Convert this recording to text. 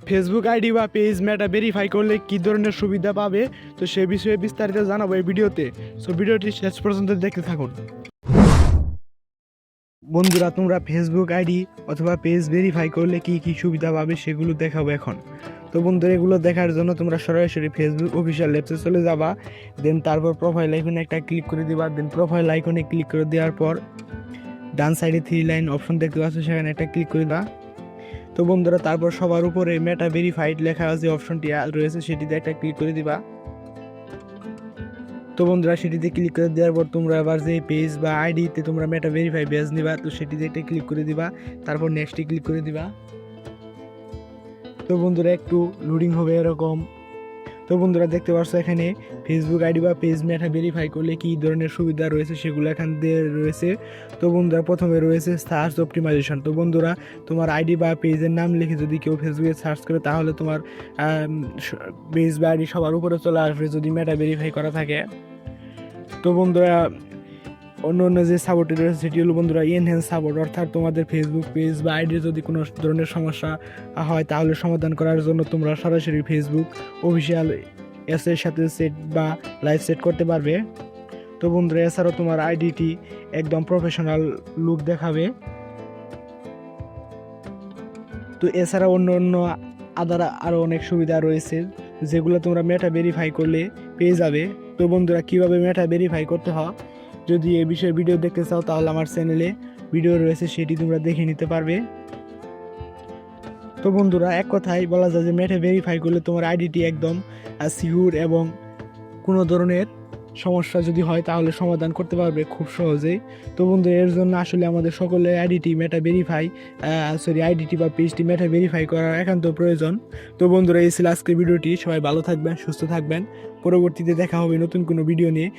Facebook ID বা page মেটা verify করলে কী ধরনের সুবিধা পাবে, তো সে বিষয়ে বিস্তারিত জানাবো এই ভিডিওতে। সো ভিডিওটি শেষ পর্যন্ত দেখতে থাকুন। বন্ধুরা, তোমরা ফেসবুক আইডি অথবা পেজ ভেরিফাই করলে কি কি সুবিধা পাবে সেগুলো দেখাবো এখন। তো বন্ধুরা, এগুলো দেখার জন্য তোমরা সরাসরি ফেসবুক অফিসিয়াল অ্যাপসে চলে যাবা। দেন তারপর প্রোফাইল আইকনে একটা ক্লিক করে দিবা। দেন প্রোফাইল আইকনে ক্লিক করে দেওয়ার পর ডান সাইডে 3 লাইন অপশন দেখতে পাচ্ছ, সেখানে একটা ক্লিক করে দাও। তো বন্ধুরা, তারপর সবার উপরে মেটা ভেরিফাইড লেখা যে অপশনটি রয়েছে সেটিতে একটা ক্লিক করে দিবা। তো বন্ধুরা, সেটিতে ক্লিক করে দেওয়ার পর তোমরা আবার যে পেজ বা আইডিতে তোমরা মেটা ভেরিফাই পেজ নিবা, তো সেটিতে একটা ক্লিক করে দিবা। তারপর নেক্সটে ক্লিক করে দিবা। তো বন্ধুরা, একটু লোডিং হবে এরকম। তো বন্ধুরা, দেখতে পাচ্ছ এখানে ফেসবুক আইডি বা পেজ মেটা ভেরিফাই করলে কী ধরনের সুবিধা রয়েছে সেগুলো এখান দিয়ে রয়েছে। তো বন্ধুরা, প্রথমে রয়েছে সার্চ অপটিমাইজেশন। তো বন্ধুরা, তোমার আইডি বা পেজের নাম লিখে যদি কেউ ফেসবুকে সার্চ করে তাহলে তোমার পেজ বা আইডি সবার উপরে চলে আসবে যদি মেটা ভেরিফাই করা থাকে। তো বন্ধুরা, অন্য অন্য যে সাপোর্টটি রয়েছে সেটি হলো বন্ধুরা এনহ্যান্স সাপোর্ট, অর্থাৎ তোমাদের ফেসবুক পেজ বা আইডির যদি কোনো ধরনের সমস্যা হয় তাহলে সমাধান করার জন্য তোমরা সরাসরি ফেসবুক অফিসিয়াল এর সাথে সেট বা লাইভ সেট করতে পারবে। তো বন্ধুরা, এছাড়াও তোমার আইডিটি একদম প্রফেশনাল লুক দেখাবে। তো এছাড়া অন্য অন্য আরও অনেক সুবিধা রয়েছে যেগুলো তোমরা মেটা ভেরিফাই করলে পেয়ে যাবে। তো বন্ধুরা, কীভাবে মেটা ভেরিফাই করতে হয় যদি এই বিষয়ে ভিডিও দেখতে চাও তাহলে আমার চ্যানেলে ভিডিও রয়েছে, সেটি তোমরা দেখে নিতে পারবে। তো বন্ধুরা, এক কথায় বলা যায় যে মেটা ভেরিফাই করলে তোমার আইডিটি একদম সিকিউর এবং কোনো ধরনের সমস্যা যদি হয় তাহলে সমাধান করতে পারবে খুব সহজেই। তো বন্ধু, এর জন্য আসলে আমাদের সকলের আইডিটি বা পেজটি মেটা ভেরিফাই করার একান্ত প্রয়োজন। তো বন্ধুরা, এই ছিল আজকের ভিডিওটি। সবাই ভালো থাকবেন, সুস্থ থাকবেন। পরবর্তীতে দেখা হবে নতুন কোনো ভিডিও নিয়ে।